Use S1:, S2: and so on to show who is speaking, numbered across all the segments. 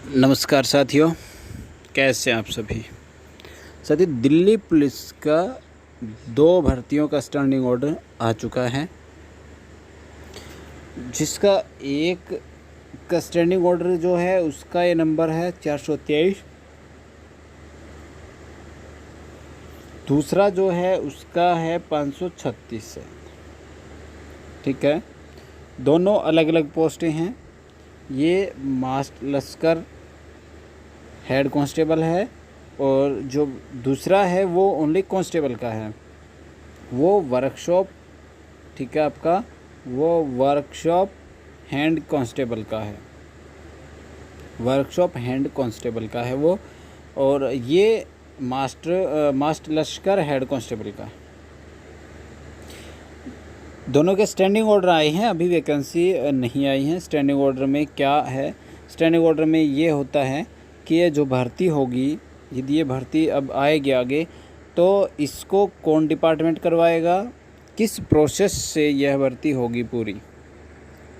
S1: नमस्कार साथियों, कैसे हैं आप सभी। साथियों, दिल्ली पुलिस का 2 भर्तियों का स्टैंडिंग ऑर्डर आ चुका है, जिसका एक का स्टैंडिंग ऑर्डर जो है उसका ये नंबर है 423। दूसरा जो है उसका है 536 है। ठीक है, दोनों अलग अलग पोस्टें हैं। ये मास्ट लश्कर हेड कांस्टेबल है और जो दूसरा है वो ओनली कांस्टेबल का है। वो वर्कशॉप, ठीक है, आपका वो वर्कशॉप हैंड कांस्टेबल का है। वर्कशॉप हैंड कांस्टेबल का है वो, और ये मास्ट लश्कर हेड कांस्टेबल का है। दोनों के स्टैंडिंग ऑर्डर आए हैं, अभी वैकेंसी नहीं आई है। स्टैंडिंग ऑर्डर में क्या है, स्टैंडिंग ऑर्डर में ये होता है कि ये जो भर्ती होगी, यदि ये भर्ती अब आएगी आगे, तो इसको कौन डिपार्टमेंट करवाएगा, किस प्रोसेस से यह भर्ती होगी पूरी,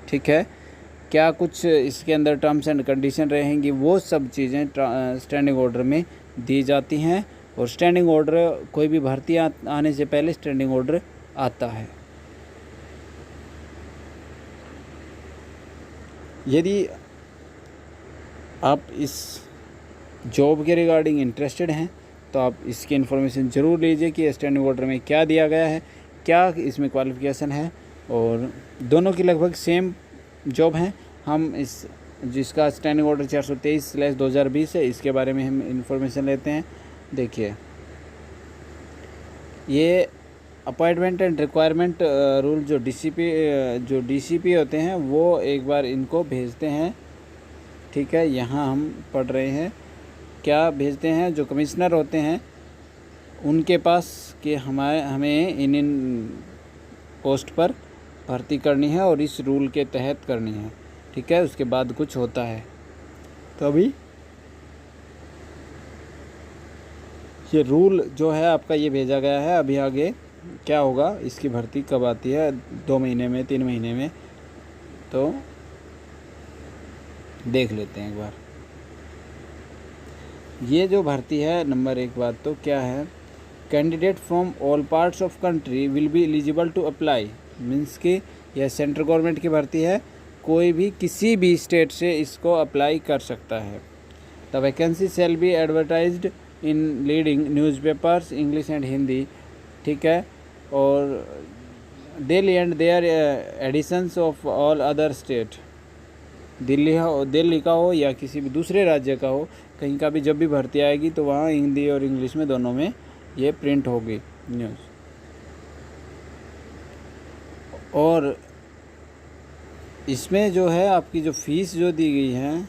S1: ठीक है, क्या कुछ इसके अंदर टर्म्स एंड कंडीशन रहेंगी, वो सब चीज़ें स्टैंडिंग ऑर्डर में दी जाती हैं। और स्टैंडिंग ऑर्डर, कोई भी भर्ती आने से पहले स्टैंडिंग ऑर्डर आता है। यदि आप इस जॉब के रिगार्डिंग इंटरेस्टेड हैं तो आप इसकी इन्फॉर्मेशन ज़रूर लीजिए कि स्टैंडिंग ऑर्डर में क्या दिया गया है, क्या इसमें क्वालिफ़िकेशन है, और दोनों की लगभग सेम जॉब हैं। हम इस जिसका स्टैंडिंग ऑर्डर 423/2020 है, इसके बारे में हम इन्फॉर्मेशन लेते हैं। देखिए, ये अपॉइंटमेंट एंड रिक्वायरमेंट रूल जो डीसीपी होते हैं वो एक बार इनको भेजते हैं। ठीक है, यहाँ हम पढ़ रहे हैं क्या भेजते हैं, जो कमिश्नर होते हैं उनके पास कि हमें इन पोस्ट पर भर्ती करनी है और इस रूल के तहत करनी है। ठीक है, उसके बाद कुछ होता है। तो अभी ये रूल जो है आपका ये भेजा गया है। अभी आगे क्या होगा, इसकी भर्ती कब आती है, 2 महीने में, 3 महीने में, तो देख लेते हैं एक बार। ये जो भर्ती है, नंबर 1 बात तो क्या है, candidate from all parts of country will be eligible to apply. Means कि यह सेंट्रल गवर्नमेंट की भर्ती है, कोई भी किसी भी स्टेट से इसको अप्लाई कर सकता है। The vacancy shall be advertised in leading newspapers English and Hindi. ठीक है, और Delhi and their editions of all other state. Delhi का हो या किसी भी दूसरे राज्य का हो, कहीं का भी जब भी भर्ती आएगी तो वहाँ हिंदी और इंग्लिश में दोनों में ये प्रिंट होगी न्यूज़। और इसमें जो है आपकी जो फीस जो दी गई है,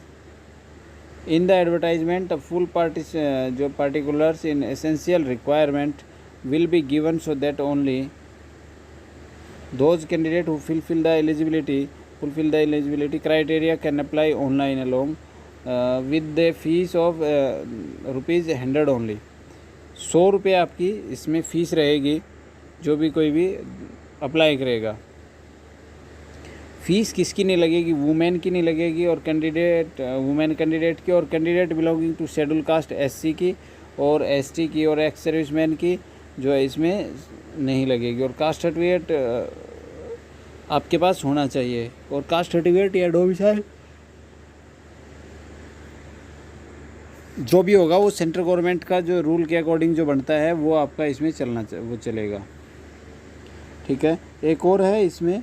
S1: इन द एडवर्टाइजमेंट फुल जो particulars in essential requirement will be given so that only those candidate who fulfill the eligibility criteria can apply online along with the fees of ₹100 only। 100 रुपये आपकी इसमें fees रहेगी, जो भी कोई भी apply करेगा। फ़ीस किसकी नहीं लगेगी, वुमेन की नहीं लगेगी, और वुमेन कैंडिडेट की, और candidate belonging to schedule caste SC की और ST की और एक्स सर्विसमैन की जो है इसमें नहीं लगेगी। और कास्ट सर्टिफिकेट आपके पास होना चाहिए, और कास्ट सर्टिफिकेट या डोमिसाइल जो भी होगा वो सेंट्रल गवर्नमेंट का जो रूल के अकॉर्डिंग जो बनता है वो आपका इसमें वो चलेगा। ठीक है, एक और है इसमें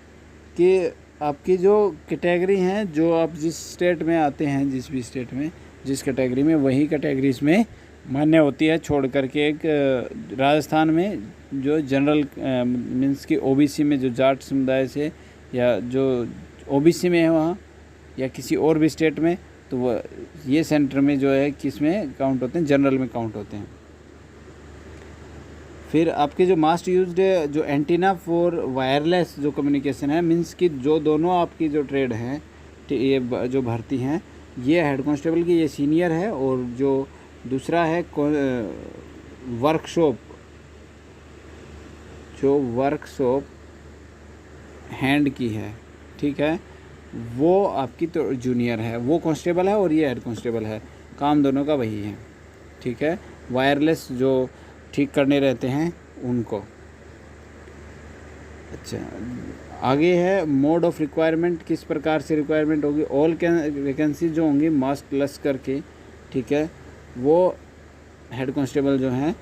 S1: कि आपकी जो कैटेगरी हैं, जो आप जिस स्टेट में आते हैं, जिस भी स्टेट में जिस कैटेगरी में, वही कैटेगरी इसमें मान्य होती है, छोड़ करके एक राजस्थान में जो जनरल मीन्स की OBC में जो जाट समुदाय से या जो OBC में है वहाँ, या किसी और भी स्टेट में, तो वह ये सेंटर में जो है किस में काउंट होते हैं, जनरल में काउंट होते हैं। फिर आपके जो मास्ट यूज्ड जो एंटीना फॉर वायरलेस जो कम्युनिकेशन है, मीन्स कि जो दोनों आपकी जो ट्रेड हैं, ये जो भर्ती हैं, ये हेड कांस्टेबल की ये सीनियर है, और जो दूसरा है वर्कशॉप हैंड की है। ठीक है, वो आपकी तो जूनियर है, वो कांस्टेबल है और ये हेड कांस्टेबल है, काम दोनों का वही है। ठीक है, वायरलेस जो ठीक करने रहते हैं उनको। अच्छा, आगे है मोड ऑफ रिक्वायरमेंट, किस प्रकार से रिक्वायरमेंट होगी। ऑल वैकेंसी जो होंगी मस्ट प्लस करके, ठीक है, वो हेड कांस्टेबल जो हैं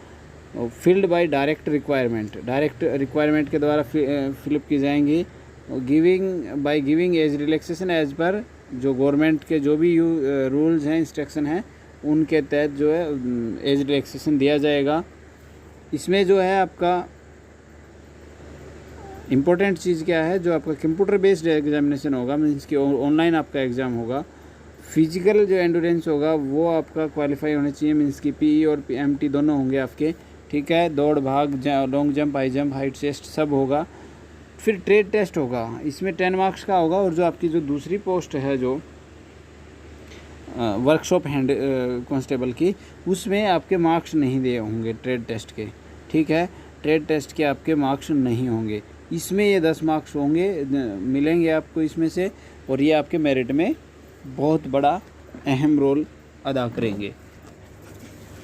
S1: फील्ड बाय डायरेक्ट रिक्वायरमेंट के द्वारा फिलअप की जाएंगी। Giving age relaxation as per जो गवर्नमेंट के जो भी रूल्स हैं, इंस्ट्रक्शन हैं, उनके तहत जो है एज रिलैक्सेशन दिया जाएगा। इसमें जो है आपका इम्पोर्टेंट चीज़ क्या है, जो आपका कंप्यूटर बेस्ड एग्जामिनेशन होगा, मीन्स कि ऑनलाइन आपका एग्ज़ाम होगा। फिजिकल जो एंडोरेंस होगा वो आपका क्वालिफाई होना चाहिए, मीन्स कि पीई और एमटी दोनों होंगे आपके। ठीक है, दौड़ भाग, long jump, high jump, height chest सब होगा। फिर ट्रेड टेस्ट होगा, इसमें 10 मार्क्स का होगा। और जो आपकी जो दूसरी पोस्ट है जो वर्कशॉप हैंड कांस्टेबल की, उसमें आपके मार्क्स नहीं दिए होंगे ट्रेड टेस्ट के। ठीक है, ट्रेड टेस्ट के आपके मार्क्स नहीं होंगे। इसमें ये 10 मार्क्स होंगे, मिलेंगे आपको इसमें से, और ये आपके मेरिट में बहुत बड़ा अहम रोल अदा करेंगे।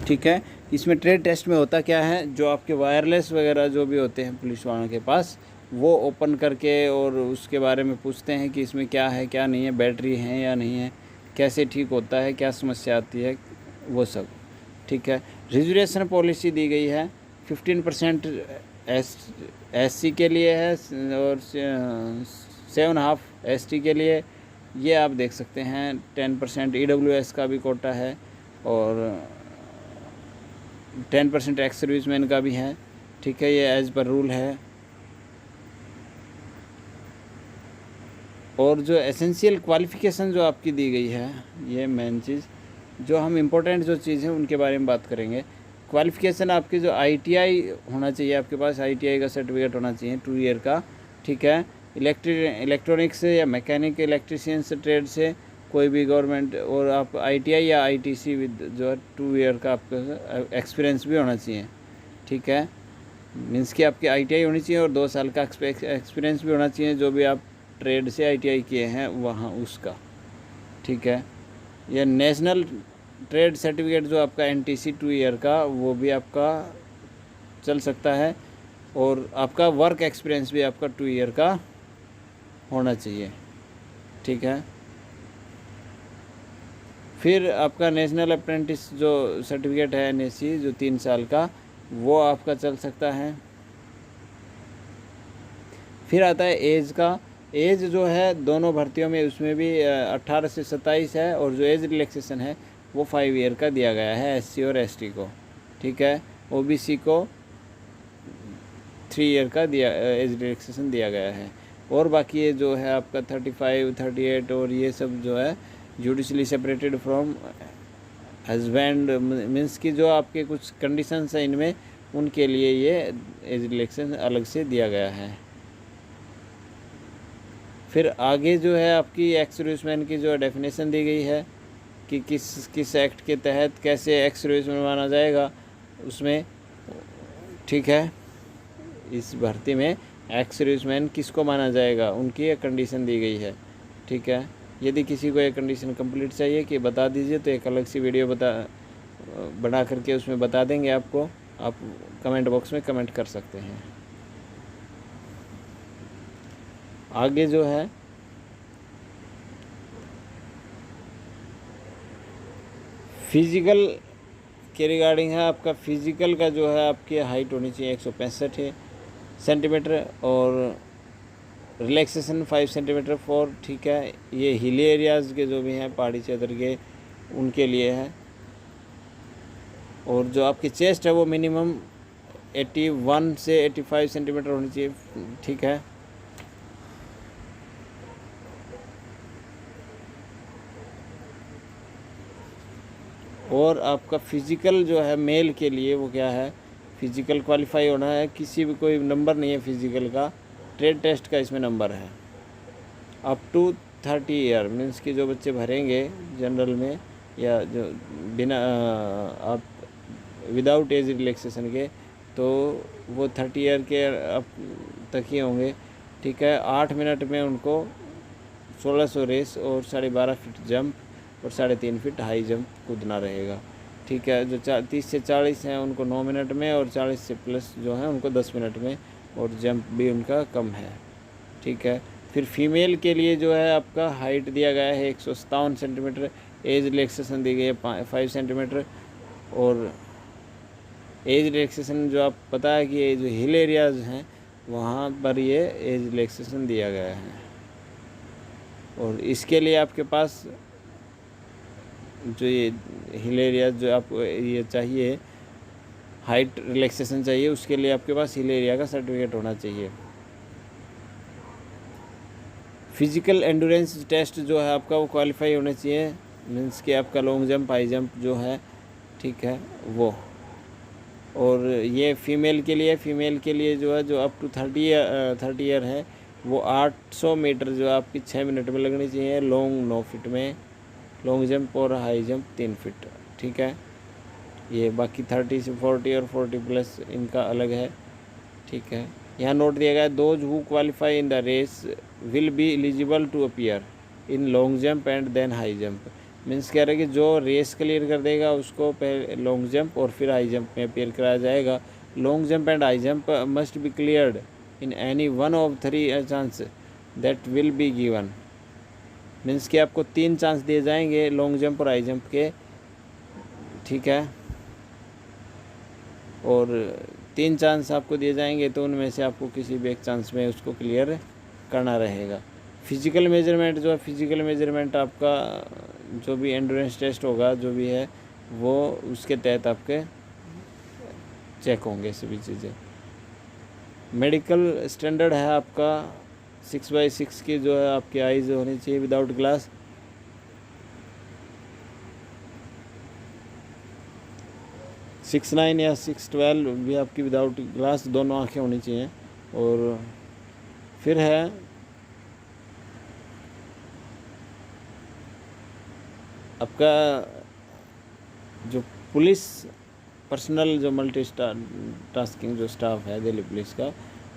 S1: ठीक है, इसमें ट्रेड टेस्ट में होता क्या है, जो आपके वायरलेस वगैरह जो भी होते हैं पुलिस वालों के पास, वो ओपन करके और उसके बारे में पूछते हैं कि इसमें क्या है क्या नहीं है, बैटरी है या नहीं है, कैसे ठीक होता है, क्या समस्या आती है, वो सब। ठीक है, रिजर्वेशन पॉलिसी दी गई है, 15% SC के लिए है और 7.5 ST के लिए। ये आप देख सकते हैं, 10% EWS का भी कोटा है और 10% एक्स सर्विसमैन का भी है। ठीक है, ये एज पर रूल है। और जो एसेंशियल क्वालिफ़िकेशन जो आपकी दी गई है, ये मेन चीज़, जो हम इम्पोर्टेंट जो चीज़ है उनके बारे में बात करेंगे। क्वालिफ़िकेशन आपकी जो ITI होना चाहिए, आपके पास ITI का सर्टिफिकेट होना चाहिए 2 ईयर का। ठीक है, इलेक्ट्रॉनिक्स से या मैकेनिक इलेक्ट्रीशियन से ट्रेड से कोई भी गवर्नमेंट, और आप ITI या ITC विद जो है 2 ईयर का आपका एक्सपीरियंस भी होना चाहिए। ठीक है, मीन्स कि आपकी ITI होनी चाहिए और 2 साल का एक्सपीरियंस भी होना चाहिए, जो भी आप ट्रेड से ITI किए हैं वहाँ उसका। ठीक है, यह नेशनल ट्रेड सर्टिफिकेट जो आपका NTC 2 ईयर का, वो भी आपका चल सकता है, और आपका वर्क एक्सपीरियंस भी आपका 2 ईयर का होना चाहिए। ठीक है, फिर आपका नेशनल अप्रेंटिस जो सर्टिफिकेट है NAC जो 3 साल का, वो आपका चल सकता है। फिर आता है एज का। एज जो है दोनों भर्तियों में, उसमें भी 18 से 27 है, और जो एज रिलैक्सेशन है वो 5 ईयर का दिया गया है SC और ST को। ठीक है, OBC को 3 ईयर का एज रिलैक्सेशन दिया गया है। और बाकी ये जो है आपका 35, 38 और ये सब जो है judicially separated from husband, means की जो आपके कुछ कंडीशंस हैं इनमें, उनके लिए ये एज रिलैक्सेशन अलग से दिया गया है। फिर आगे जो है आपकी एक्स सर्विसमैन की जो डेफिनेशन दी गई है कि किस एक्ट के तहत कैसे एक्स सर्विसमैन माना जाएगा उसमें। ठीक है, इस भर्ती में एक्स सर्विसमैन किसको माना जाएगा, उनकी एक कंडीशन दी गई है। ठीक है, यदि किसी को एक कंडीशन कंप्लीट चाहिए कि बता दीजिए, तो एक अलग सी वीडियो बना करके उसमें बता देंगे आपको। आप कमेंट बॉक्स में कमेंट कर सकते हैं। आगे जो है फिजिकल के रिगार्डिंग है, आपका फिजिकल का जो है आपकी हाइट होनी चाहिए 165 सेंटीमीटर, और रिलैक्सेशन 5 सेंटीमीटर फॉर। ठीक है, ये हिली एरियाज़ के जो भी हैं, पहाड़ी क्षेत्र के, उनके लिए है। और जो आपकी चेस्ट है वो मिनिमम 81 से 85 सेंटीमीटर होनी चाहिए। ठीक है, और आपका फ़िज़िकल जो है मेल के लिए वो क्या है, फ़िज़िकल क्वालिफाई होना है, किसी भी कोई नंबर नहीं है फ़िज़िकल का, ट्रेड टेस्ट का इसमें नंबर है। अप टू 30 ईयर, मीन्स कि जो बच्चे भरेंगे जनरल में, या जो बिना आप विदाउट एज रिलैक्सेशन के, तो वो 30 ईयर के अब तक ही होंगे। ठीक है, 8 मिनट में उनको 1600 रेस और 12.5 फीट जंप और 3.5 फीट हाई जंप कूदना रहेगा। ठीक है, जो 30 से 40 हैं उनको 9 मिनट में, और 40 से प्लस जो हैं उनको 10 मिनट में, और जंप भी उनका कम है। ठीक है, फिर फीमेल के लिए जो है आपका हाइट दिया गया है 157 सेंटीमीटर, एज रिलैक्सेशन दी गई है 5 सेंटीमीटर, और एज रिलैक्सेशन जो आप पता है कि ये जो हिल एरियाज़ हैं वहाँ पर ये एज रिलैक्सेशन दिया गया है। और इसके लिए आपके पास जो ये हिल एरियाज जो आपको ये चाहिए, हाइट रिलैक्सेशन चाहिए, उसके लिए आपके पास हिल एरिया का सर्टिफिकेट होना चाहिए। फिजिकल एंडोरेंस टेस्ट जो है आपका वो क्वालिफाई होना चाहिए, मीन्स कि आपका लॉन्ग जंप हाई जंप जो है, ठीक है वो। और ये फ़ीमेल के लिए जो है, जो अप टू 30 ईयर है, वो 800 मीटर जो आपकी 6 मिनट में लगनी चाहिए, लॉन्ग 9 फीट में, लॉन्ग जंप और हाई जंप 3 फीट। ठीक है, ये बाकी 30 से 40 और 40 प्लस इनका अलग है। ठीक है, यहाँ नोट दिया गया है, those who qualify in the race will be eligible to appear in long jump and then high jump. Means कह रहे हैं कि जो रेस क्लियर कर देगा उसको पहले लॉन्ग जंप और फिर हाई जंप में अपीयर कराया जाएगा। Long jump and high jump must be cleared in any one of 3 chance that will be given. Means कि आपको 3 चांस दिए जाएंगे लॉन्ग जंप और हाई जंप के। ठीक है, और 3 चांस आपको दिए जाएंगे, तो उनमें से आपको किसी भी एक चांस में उसको क्लियर करना रहेगा। फिजिकल मेजरमेंट जो है, फिजिकल मेजरमेंट आपका जो भी एंड्योरेंस टेस्ट होगा जो भी है वो उसके तहत आपके चेक होंगे सभी चीज़ें। मेडिकल स्टैंडर्ड है आपका 6/6 की जो है आपकी आइज़ होनी चाहिए विदाउट ग्लास। सिक्स 9 या 6/12 भी आपकी विदाउट ग्लास, दोनों आँखें होनी चाहिए। और फिर है आपका जो पुलिस पर्सनल जो मल्टी टास्किंग जो स्टाफ है दिल्ली पुलिस का,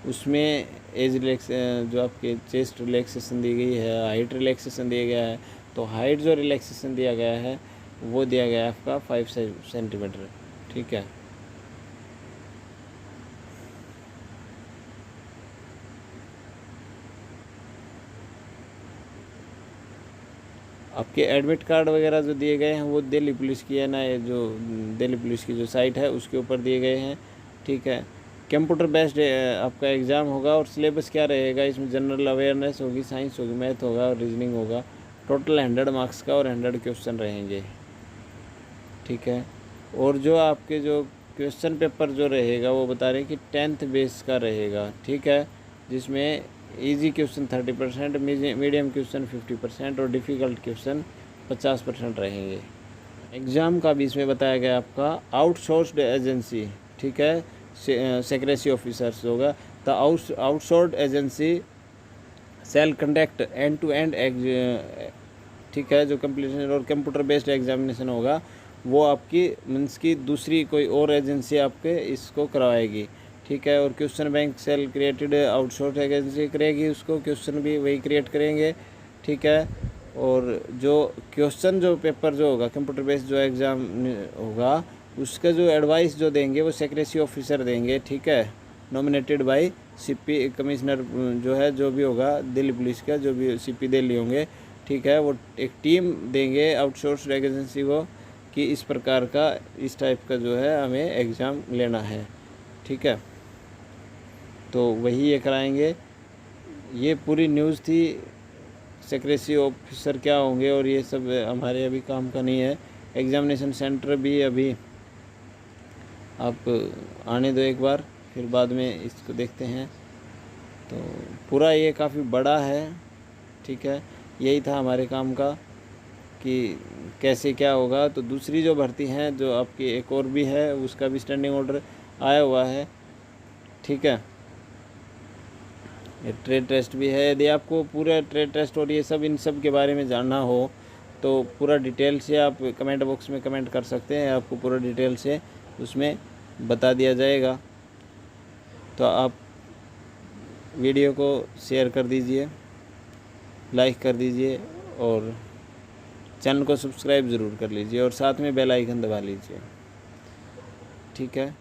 S1: उसमें एज रिलैक्स जो आपके चेस्ट रिलैक्सेशन दी गई है, हाइट रिलैक्सेशन दिया गया है। तो हाइट जो रिलैक्सेशन दिया गया है वो दिया गया है आपका 5 सेंटीमीटर। ठीक है, आपके एडमिट कार्ड वगैरह जो दिए गए हैं वो दिल्ली पुलिस की है ना, ये जो दिल्ली पुलिस की जो साइट है उसके ऊपर दिए गए हैं। ठीक है, कंप्यूटर बेस्ड आपका एग्ज़ाम होगा, और सिलेबस क्या रहेगा इसमें, जनरल अवेयरनेस होगी, साइंस होगी, मैथ होगा और रीजनिंग होगा। टोटल 100 मार्क्स का और 100 क्वेश्चन रहेंगे। ठीक है, और जो आपके जो क्वेश्चन पेपर जो रहेगा वो बता रहे हैं कि 10th बेस का रहेगा। ठीक है, जिसमें इजी क्वेश्चन 30%, मीडियम क्वेश्चन 50% और डिफ़िकल्ट क्वेश्चन 50% रहेंगे। एग्ज़ाम का भी इसमें बताया गया आपका आउटसोर्स्ड एजेंसी। ठीक है, सेक्रेसी ऑफिसर्स होगा। The outsourced agency cell conduct end to end. ठीक है, जो कंप्लीशन और कंप्यूटर बेस्ड एग्जामिनेशन होगा वो आपकी मीन्स की दूसरी कोई और एजेंसी आपके इसको करवाएगी। ठीक है, और question bank cell created outsource agency करेगी, उसको क्वेश्चन भी वही क्रिएट करेंगे। ठीक है, और जो क्वेश्चन जो पेपर जो होगा कंप्यूटर बेस्ड जो एग्ज़ाम होगा उसका जो एडवाइस जो देंगे वो सेक्रेसी ऑफिसर देंगे। ठीक है, नॉमिनेटेड बाय सीपी कमिश्नर जो है, जो भी होगा दिल्ली पुलिस का, जो भी सीपी दिल्ली होंगे। ठीक है, वो एक टीम देंगे आउटसोर्स एजेंसी को कि इस प्रकार का इस टाइप का जो है हमें एग्ज़ाम लेना है। ठीक है, तो वही ये कराएंगे। ये पूरी न्यूज़ थी, सेक्रेसी ऑफिसर क्या होंगे, और ये सब हमारे अभी काम का नहीं है। एग्ज़ामिनेशन सेंटर भी अभी आप आने दो एक बार, फिर बाद में इसको देखते हैं। तो पूरा ये काफ़ी बड़ा है। ठीक है, यही था हमारे काम का कि कैसे क्या होगा। तो दूसरी जो भर्ती हैं जो आपकी एक और भी है, उसका भी स्टैंडिंग ऑर्डर आया हुआ है। ठीक है, ये ट्रेड टेस्ट भी है। यदि आपको पूरा ट्रेड टेस्ट और ये सब इन सब के बारे में जानना हो तो पूरा डिटेल से आप कमेंट बॉक्स में कमेंट कर सकते हैं, आपको पूरा डिटेल से उसमें बता दिया जाएगा। तो आप वीडियो को शेयर कर दीजिए। लाइक कर दीजिए और चैनल को सब्सक्राइब ज़रूर कर लीजिए और साथ में बेल आइकन दबा लीजिए। ठीक है।